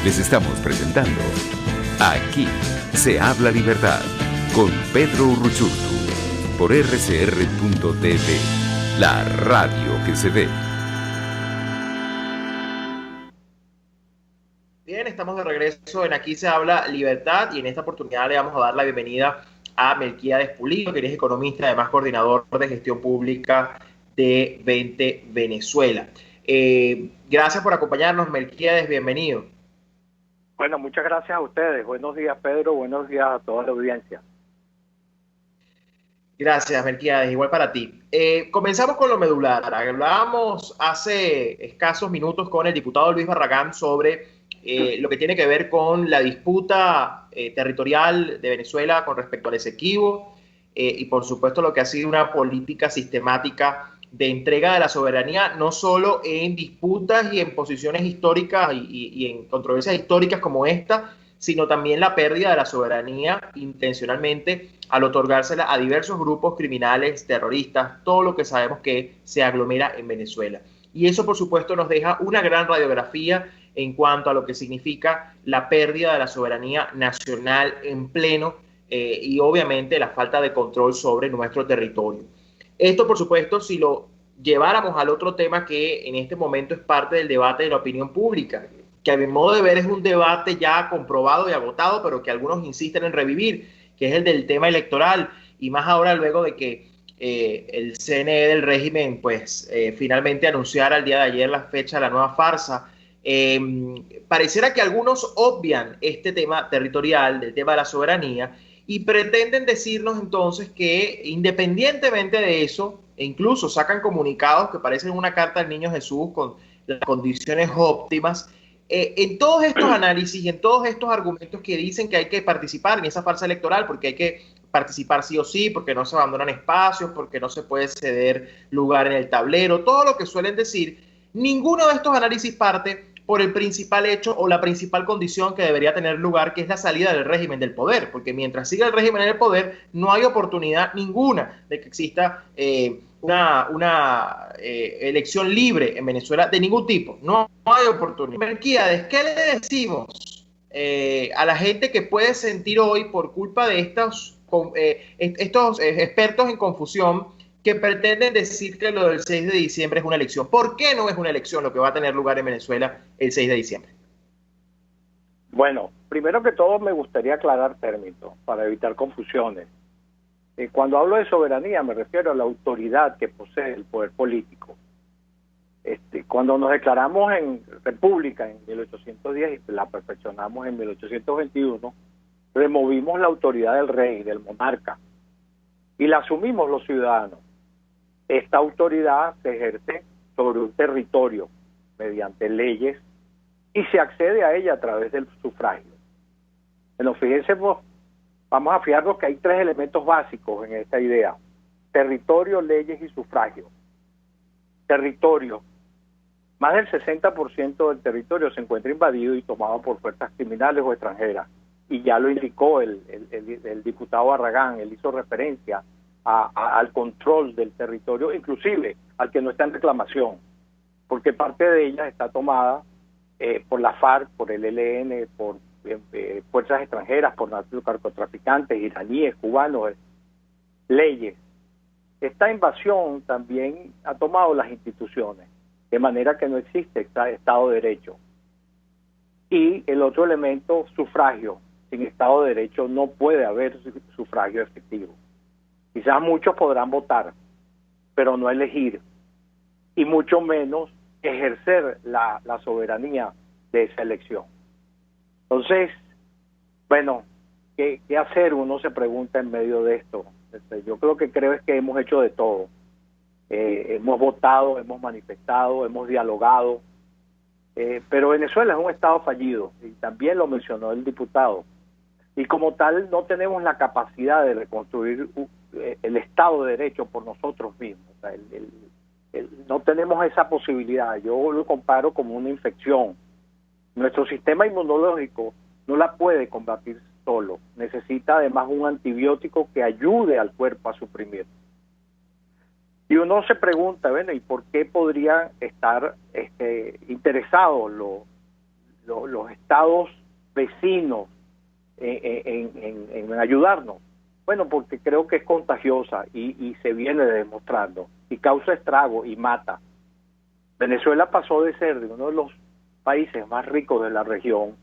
Les estamos presentando Aquí se habla libertad con Pedro Urruchurtu por rcr.tv, la radio que se ve. Bien, estamos de regreso en Aquí se habla libertad y en esta oportunidad le vamos a dar la bienvenida a Melquíades Pulido, que es economista, además coordinador de gestión pública de 20 Venezuela. Gracias por acompañarnos, Melquíades, bienvenido. Bueno, muchas gracias a ustedes. Buenos días, Pedro. Buenos días a toda la audiencia. Gracias, Melquíades. Igual para ti. Comenzamos con lo medular. Hablábamos hace escasos minutos con el diputado Luis Barragán sobre lo que tiene que ver con la disputa territorial de Venezuela con respecto al Esequibo y por supuesto lo que ha sido una política sistemática de entrega de la soberanía, no solo en disputas y en posiciones históricas y en controversias históricas como esta, sino también la pérdida de la soberanía intencionalmente al otorgársela a diversos grupos criminales, terroristas, todo lo que sabemos que se aglomera en Venezuela. Y eso, por supuesto, nos deja una gran radiografía en cuanto a lo que significa la pérdida de la soberanía nacional en pleno y obviamente la falta de control sobre nuestro territorio. Esto, por supuesto, si lo lleváramos al otro tema que en este momento es parte del debate de la opinión pública, que a mi modo de ver es un debate ya comprobado y agotado, pero que algunos insisten en revivir, que es el del tema electoral, y más ahora luego de que el CNE del régimen pues finalmente anunciara el día de ayer la fecha de la nueva farsa. Pareciera que algunos obvian este tema territorial, del tema de la soberanía, y pretenden decirnos entonces que independientemente de eso, e incluso sacan comunicados que parecen una carta al niño Jesús con las condiciones óptimas, en todos estos análisis y en todos estos argumentos que dicen que hay que participar en esa farsa electoral, porque hay que participar sí o sí, porque no se abandonan espacios, porque no se puede ceder lugar en el tablero, todo lo que suelen decir, ninguno de estos análisis parte por el principal hecho o la principal condición que debería tener lugar, que es la salida del régimen del poder, porque mientras siga el régimen en el poder, no hay oportunidad ninguna de que exista una elección libre en Venezuela de ningún tipo. No hay oportunidad. Melquíades, ¿qué le decimos a la gente que puede sentir hoy por culpa de estos expertos en confusión que pretenden decir que lo del 6 de diciembre es una elección? ¿Por qué no es una elección lo que va a tener lugar en Venezuela el 6 de diciembre? Bueno, primero que todo me gustaría aclarar términos para evitar confusiones. Cuando hablo de soberanía me refiero a la autoridad que posee el poder político. Cuando nos declaramos en república en 1810 y la perfeccionamos en 1821, removimos la autoridad del rey, del monarca, y la asumimos los ciudadanos. Esta autoridad se ejerce sobre un territorio mediante leyes y se accede a ella a través del sufragio. Bueno, fíjense, vamos a fijarnos que hay tres elementos básicos en esta idea: territorio, leyes y sufragio. Territorio. Más del 60% del territorio se encuentra invadido y tomado por fuerzas criminales o extranjeras. Y ya lo indicó el diputado Barragán, él hizo referencia al control del territorio, inclusive al que no está en reclamación, porque parte de ella está tomada por la FARC, por el ELN, por fuerzas extranjeras, por narcotraficantes, iraníes, cubanos, leyes. Esta invasión también ha tomado las instituciones, de manera que no existe Estado de Derecho. Y el otro elemento, sufragio. Sin Estado de Derecho no puede haber sufragio efectivo. Quizás muchos podrán votar, pero no elegir, y mucho menos ejercer la soberanía de esa elección. Entonces, bueno, ¿qué hacer? Uno se pregunta en medio de esto. Yo creo es que hemos hecho de todo. Hemos votado, hemos manifestado, hemos dialogado, pero Venezuela es un estado fallido, y también lo mencionó el diputado, y como tal no tenemos la capacidad de reconstruir el Estado de Derecho por nosotros mismos. O sea, no tenemos esa posibilidad. Yo lo comparo como una infección. Nuestro sistema inmunológico no la puede combatir solo, necesita además un antibiótico que ayude al cuerpo a suprimir. Y uno se pregunta, bueno, ¿y por qué podrían estar interesados los estados vecinos en ayudarnos? Bueno, porque creo que es contagiosa y se viene demostrando y causa estrago y mata. Venezuela pasó de ser de uno de los países más ricos de la región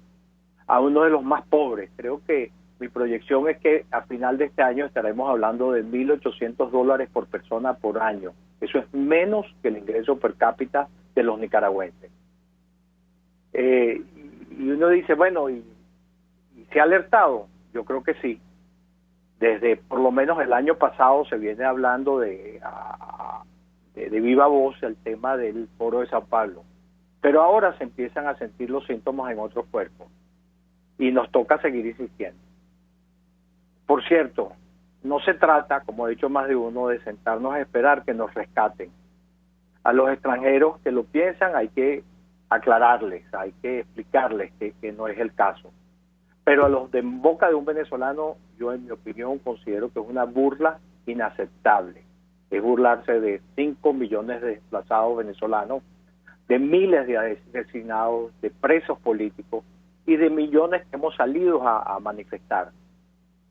a uno de los más pobres. Creo que mi proyección es que a final de este año estaremos hablando de $1.800 por persona por año. Eso es menos que el ingreso per cápita de los nicaragüenses. Y uno dice, bueno, ¿y se ha alertado? Yo creo que sí. Desde por lo menos el año pasado se viene hablando de viva voz el tema del Foro de Sao Paulo. Pero ahora se empiezan a sentir los síntomas en otros cuerpos. Y nos toca seguir insistiendo. Por cierto, no se trata, como ha dicho más de uno, de sentarnos a esperar que nos rescaten. A los extranjeros que lo piensan hay que aclararles, hay que explicarles que no es el caso. Pero a los de boca de un venezolano, yo en mi opinión considero que es una burla inaceptable. Es burlarse de 5 millones de desplazados venezolanos, de miles de asesinados, de presos políticos y de millones que hemos salido a manifestar.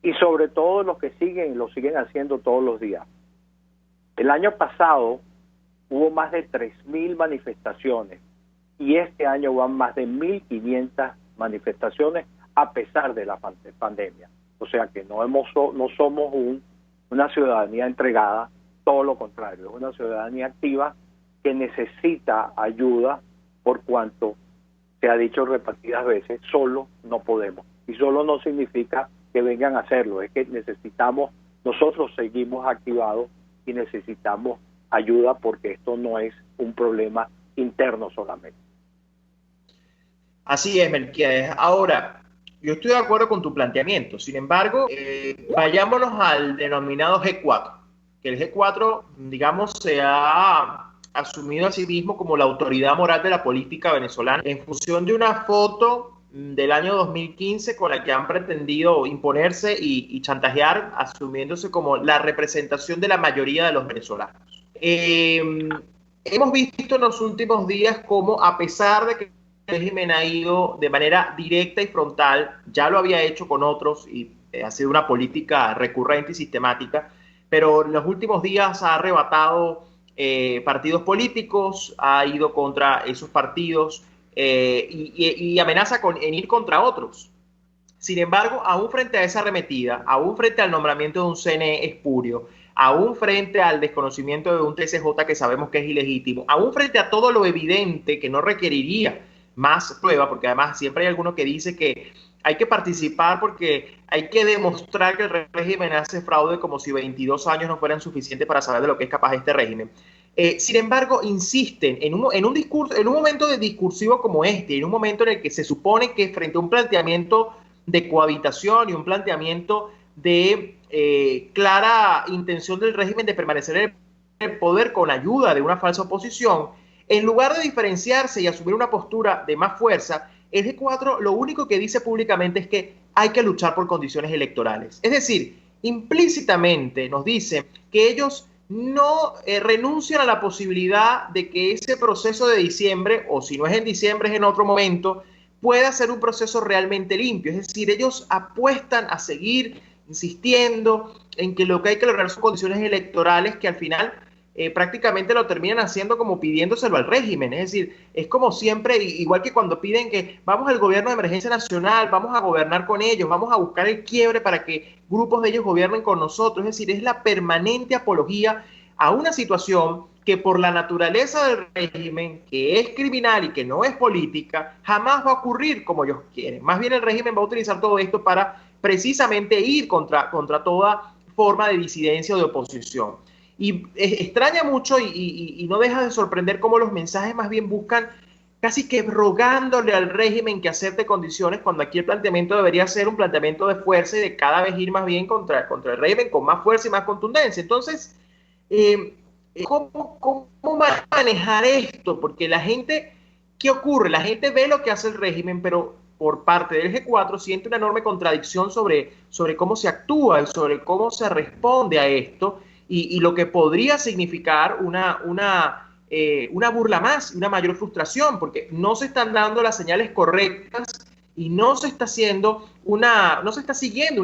Y sobre todo los que lo siguen haciendo todos los días. El año pasado hubo más de 3.000 manifestaciones y este año van más de 1.500 manifestaciones a pesar de la pandemia. O sea que no somos una ciudadanía entregada, todo lo contrario, es una ciudadanía activa que necesita ayuda por cuanto se ha dicho repetidas veces, solo no podemos. Y solo no significa que vengan a hacerlo, es que nosotros seguimos activados y necesitamos ayuda porque esto no es un problema interno solamente. Así es, Melquiades. Ahora, yo estoy de acuerdo con tu planteamiento. Sin embargo, vayámonos al denominado G4, que el G4, digamos, se ha asumido a sí mismo como la autoridad moral de la política venezolana en función de una foto del año 2015 con la que han pretendido imponerse y chantajear, asumiéndose como la representación de la mayoría de los venezolanos. Hemos visto en los últimos días cómo, a pesar de que el régimen ha ido de manera directa y frontal, ya lo había hecho con otros y ha sido una política recurrente y sistemática, pero en los últimos días ha arrebatado partidos políticos, ha ido contra esos partidos y amenaza en ir contra otros. Sin embargo, aún frente a esa arremetida, aún frente al nombramiento de un CNE espurio, aún frente al desconocimiento de un TSJ que sabemos que es ilegítimo, aún frente a todo lo evidente que no requeriría más prueba, porque además siempre hay alguno que dice que hay que participar porque hay que demostrar que el régimen hace fraude, como si 22 años no fueran suficientes para saber de lo que es capaz este régimen. Sin embargo, insisten en un discurso, en un momento de discursivo como este, en un momento en el que se supone que frente a un planteamiento de cohabitación y un planteamiento de clara intención del régimen de permanecer en el poder con ayuda de una falsa oposición, en lugar de diferenciarse y asumir una postura de más fuerza, el G4 lo único que dice públicamente es que hay que luchar por condiciones electorales. Es decir, implícitamente nos dice que ellos no renuncian a la posibilidad de que ese proceso de diciembre, o si no es en diciembre es en otro momento, pueda ser un proceso realmente limpio. Es decir, ellos apuestan a seguir insistiendo en que lo que hay que lograr son condiciones electorales que al final prácticamente lo terminan haciendo como pidiéndoselo al régimen. Es decir, es como siempre, igual que cuando piden que vamos al gobierno de emergencia nacional, vamos a gobernar con ellos, vamos a buscar el quiebre para que grupos de ellos gobiernen con nosotros. Es decir, es la permanente apología a una situación que por la naturaleza del régimen, que es criminal y que no es política, jamás va a ocurrir como ellos quieren. Más bien el régimen va a utilizar todo esto para precisamente ir contra toda forma de disidencia o de oposición. Y extraña mucho y no deja de sorprender cómo los mensajes más bien buscan casi que rogándole al régimen que acepte condiciones, cuando aquí el planteamiento debería ser un planteamiento de fuerza y de cada vez ir más bien contra el régimen con más fuerza y más contundencia. Entonces, ¿cómo manejar esto? Porque la gente, ¿qué ocurre? La gente ve lo que hace el régimen, pero por parte del G4 siente una enorme contradicción sobre cómo se actúa y sobre cómo se responde a esto. Y lo que podría significar una una burla más y una mayor frustración, porque no se están dando las señales correctas y no se está siguiendo una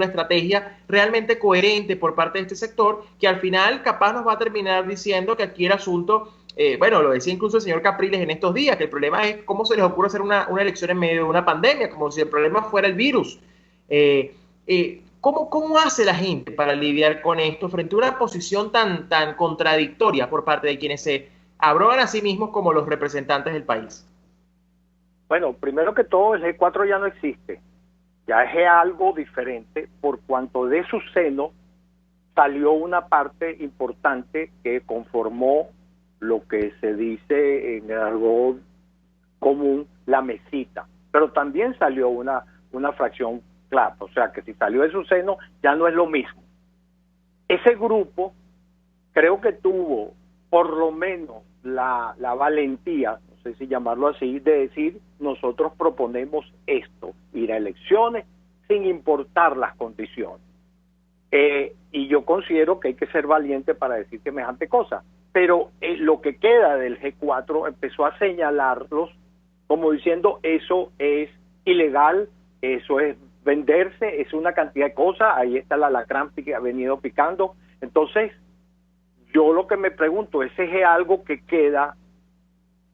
estrategia realmente coherente por parte de este sector, que al final capaz nos va a terminar diciendo que aquí el asunto, bueno, lo decía incluso el señor Capriles en estos días, que el problema es cómo se les ocurre hacer una elección en medio de una pandemia, como si el problema fuera el virus. ¿Cómo hace la gente para lidiar con esto frente a una posición tan contradictoria por parte de quienes se abrogan a sí mismos como los representantes del país? Bueno, primero que todo, el G4 ya no existe. Ya es algo diferente, por cuanto de su seno salió una parte importante que conformó lo que se dice en algo común, la mesita. Pero también salió una fracción clave, o sea que si salió de su seno ya no es lo mismo. Ese grupo creo que tuvo por lo menos la valentía, no sé si llamarlo así, de decir: nosotros proponemos esto, ir a elecciones sin importar las condiciones. Y yo considero que hay que ser valiente para decir semejante cosa. Pero lo que queda del G4 empezó a señalarlos como diciendo: eso es ilegal, eso es venderse, es una cantidad de cosas, ahí está el alacrán que ha venido picando. Entonces, yo lo que me pregunto, ese es algo que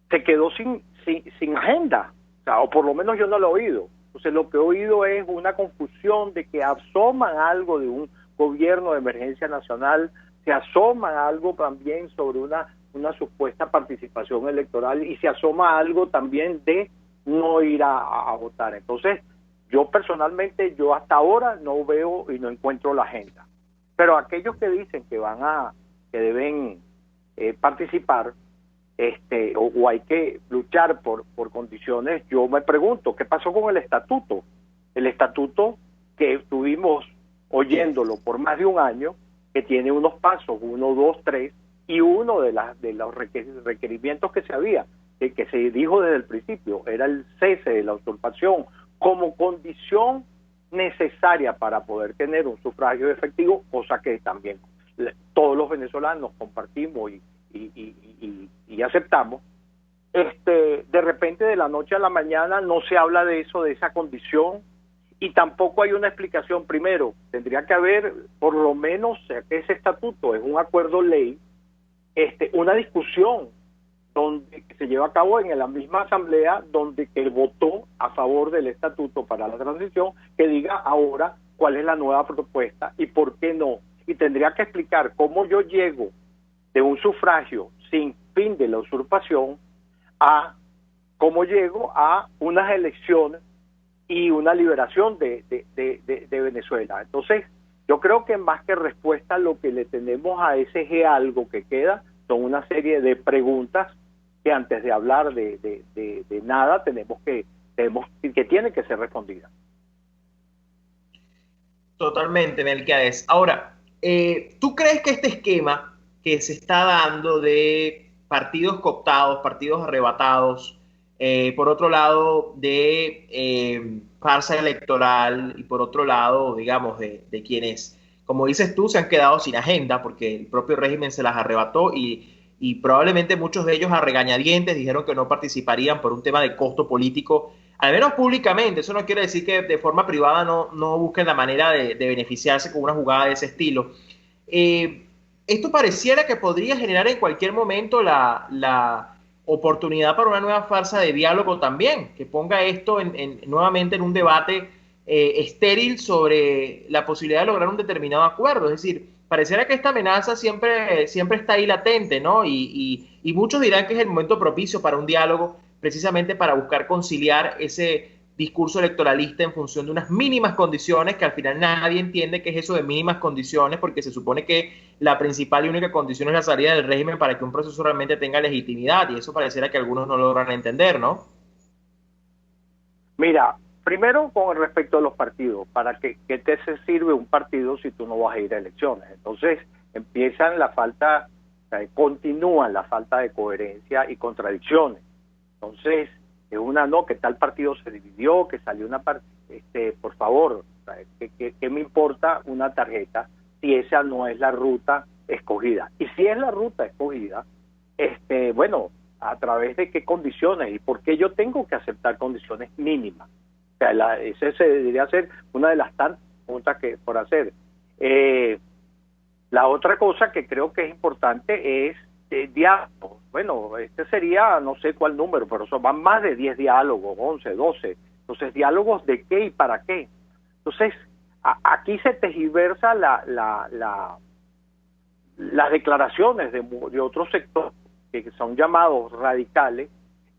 se quedó sin agenda, o por lo menos yo no lo he oído. Entonces, lo que he oído es una confusión de que asoman algo de un gobierno de emergencia nacional, se asoman algo también sobre una supuesta participación electoral, y se asoma algo también de no ir a votar. Entonces, yo personalmente, yo hasta ahora no veo y no encuentro la agenda. Pero aquellos que dicen que deben participar, o hay que luchar por condiciones, yo me pregunto, ¿qué pasó con el estatuto? El estatuto que estuvimos oyéndolo por más de un año, que tiene unos pasos, 1, 2, 3, y uno de los requerimientos que se dijo desde el principio, era el cese de la usurpación como condición necesaria para poder tener un sufragio efectivo, cosa que también todos los venezolanos compartimos y aceptamos. De repente, de la noche a la mañana, no se habla de eso, de esa condición, y tampoco hay una explicación. Primero, tendría que haber, por lo menos, ese estatuto es un acuerdo ley, una discusión donde se lleva a cabo en la misma asamblea donde que votó a favor del estatuto para la transición, que diga ahora cuál es la nueva propuesta y por qué no. Y tendría que explicar cómo yo llego de un sufragio sin fin de la usurpación a cómo llego a unas elecciones y una liberación de Venezuela. Entonces, yo creo que más que respuesta, lo que le tenemos a ese G algo que queda son una serie de preguntas que antes de hablar de nada que tienen que ser respondidas. Totalmente, Melquiades. Ahora, ¿tú crees que este esquema que se está dando de partidos cooptados, partidos arrebatados, por otro lado de farsa electoral y por otro lado, digamos, de quienes, como dices tú, se han quedado sin agenda porque el propio régimen se las arrebató y probablemente muchos de ellos a regañadientes dijeron que no participarían por un tema de costo político, al menos públicamente? Eso no quiere decir que de forma privada no busquen la manera de beneficiarse con una jugada de ese estilo. Esto pareciera que podría generar en cualquier momento la oportunidad para una nueva farsa de diálogo también, que ponga esto nuevamente en un debate estéril sobre la posibilidad de lograr un determinado acuerdo. Es decir, pareciera que esta amenaza siempre está ahí latente, ¿no? Y muchos dirán que es el momento propicio para un diálogo, precisamente para buscar conciliar ese discurso electoralista en función de unas mínimas condiciones, que al final nadie entiende qué es eso de mínimas condiciones, porque se supone que la principal y única condición es la salida del régimen para que un proceso realmente tenga legitimidad, y eso pareciera que algunos no logran entender, ¿no? Mira, primero con respecto a los partidos, ¿para qué te sirve un partido si tú no vas a ir a elecciones? Entonces continúan la falta de coherencia y contradicciones. Entonces, que tal partido se dividió, que salió una parte, por favor, ¿qué me importa una tarjeta si esa no es la ruta escogida? Y si es la ruta escogida, bueno, a través de qué condiciones y por qué yo tengo que aceptar condiciones mínimas. O sea, ese se debería ser una de las tantas preguntas que por hacer. La otra cosa que creo que es importante es diálogos. Bueno, este sería, no sé cuál número, pero van más de 10 diálogos, 11, 12. Entonces, ¿diálogos de qué y para qué? Entonces, aquí se tergiversa las declaraciones de otros sectores que son llamados radicales,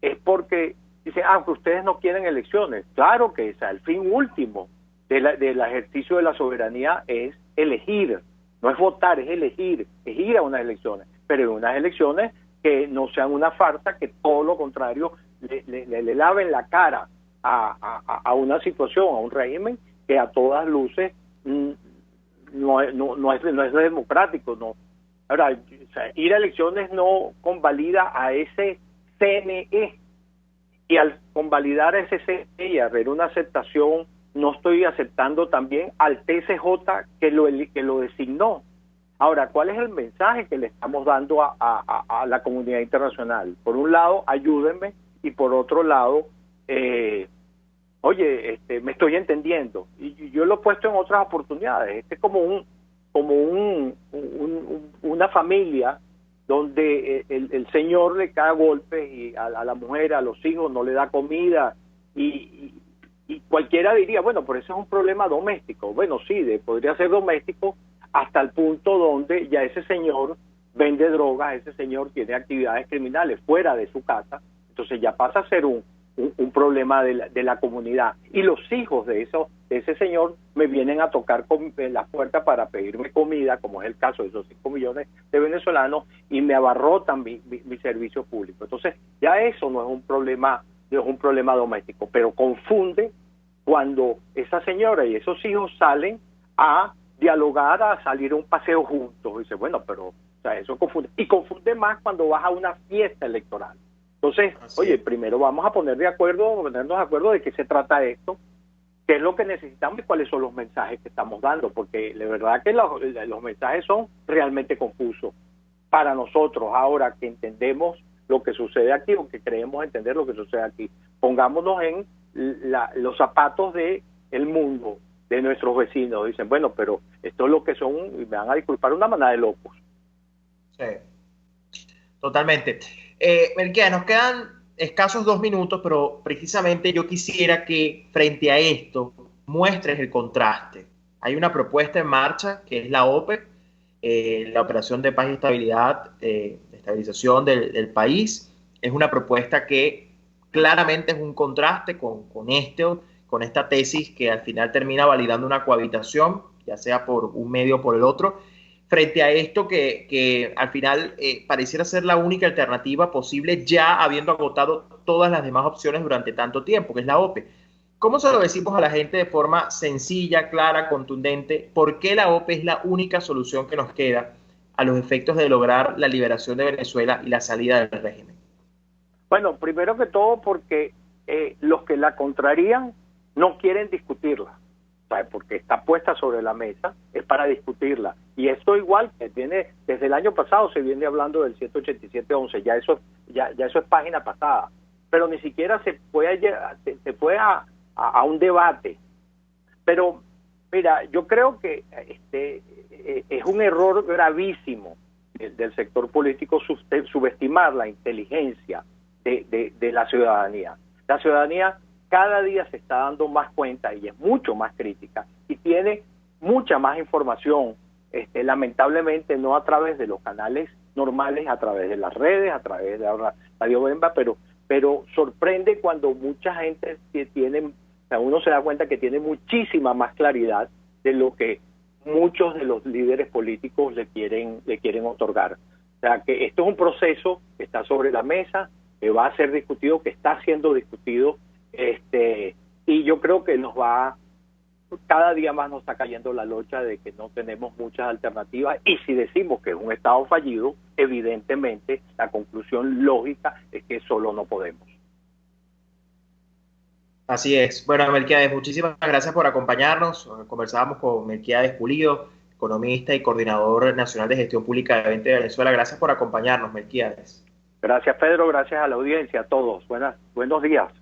es porque dicen, que ustedes no quieren elecciones. Claro que el fin último del ejercicio de la soberanía es elegir, no es votar, es elegir, es ir a unas elecciones, pero en unas elecciones que no sean una farsa, que todo lo contrario le laven la cara a una situación, a un régimen que a todas luces no es democrático. No. Ahora, ir a elecciones no convalida a ese CNE, y al convalidar a ese CNE y haber una aceptación, no estoy aceptando también al TSJ que lo designó. Ahora, ¿cuál es el mensaje que le estamos dando a la comunidad internacional? Por un lado, ayúdenme, y por otro lado, oye, me estoy entendiendo. Y yo lo he puesto en otras oportunidades. Es como una familia donde el señor le cae golpes y a la mujer, a los hijos no le da comida, y cualquiera diría, bueno, pero eso es un problema doméstico. Bueno, sí, podría ser doméstico hasta el punto donde ya ese señor vende drogas, ese señor tiene actividades criminales fuera de su casa, entonces ya pasa a ser un problema de la comunidad. Y los hijos de ese señor me vienen a tocar en la puerta para pedirme comida, como es el caso de esos 5 millones de venezolanos, y me abarrotan mi servicio público. Entonces ya eso no es un problema doméstico, pero confunde cuando esa señora y esos hijos salen a dialogar, a salir a un paseo juntos. Y dice, bueno, pero eso confunde. Y confunde más cuando vas a una fiesta electoral. Entonces, oye, primero vamos a ponernos de acuerdo de qué se trata esto, qué es lo que necesitamos y cuáles son los mensajes que estamos dando, porque la verdad que los mensajes son realmente confusos para nosotros, ahora que entendemos lo que sucede aquí, o que creemos entender lo que sucede aquí. Pongámonos en los zapatos del mundo, de nuestros vecinos. Dicen, bueno, pero esto es lo que son, y me van a disculpar, una manada de locos. Sí, totalmente. Melquiades, nos quedan escasos 2 minutos, pero precisamente yo quisiera que frente a esto muestres el contraste. Hay una propuesta en marcha que es la OPE, la Operación de Paz y Estabilidad, de estabilización del país. Es una propuesta que claramente es un contraste con esta tesis que al final termina validando una cohabitación, ya sea por un medio o por el otro, frente a esto que al final pareciera ser la única alternativa posible, ya habiendo agotado todas las demás opciones durante tanto tiempo, que es la OPE. ¿Cómo se lo decimos a la gente de forma sencilla, clara, contundente? ¿Por qué la OPE es la única solución que nos queda a los efectos de lograr la liberación de Venezuela y la salida del régimen? Bueno, primero que todo porque los que la contrarían no quieren discutirla, ¿sabes? Porque está puesta sobre la mesa, es para discutirla. Y esto igual que viene desde el año pasado, se viene hablando del 187.11, ya eso es página pasada, pero ni siquiera se puede a un debate. Pero mira, yo creo que es un error gravísimo del sector político subestimar la inteligencia de la ciudadanía. La ciudadanía cada día se está dando más cuenta y es mucho más crítica y tiene mucha más información, lamentablemente no a través de los canales normales, a través de las redes, a través de la Radio Bemba, pero sorprende cuando mucha gente uno se da cuenta que tiene muchísima más claridad de lo que muchos de los líderes políticos le quieren otorgar. O sea, que esto es un proceso que está sobre la mesa, que va a ser discutido, que está siendo discutido, y yo creo que cada día más nos está cayendo la locha de que no tenemos muchas alternativas, y si decimos que es un Estado fallido, evidentemente la conclusión lógica es que solo no podemos. Así es. Bueno, Melquiades, muchísimas gracias por acompañarnos. Conversábamos con Melquiades Pulido, economista y coordinador nacional de gestión pública de 20 de Venezuela. Gracias por acompañarnos, Melquiades. Gracias, Pedro, gracias a la audiencia, a todos. Buenos días.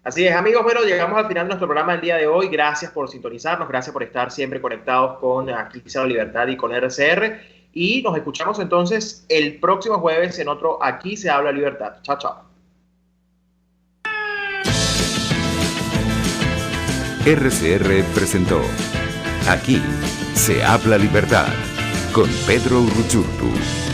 Así es, amigos, bueno, llegamos al final de nuestro programa del día de hoy. Gracias por sintonizarnos, gracias por estar siempre conectados con Aquí se habla libertad y con RCR. Y nos escuchamos entonces el próximo jueves en otro Aquí se habla libertad. Chao, chao. RCR presentó Aquí se habla libertad con Pedro Urruchurtu.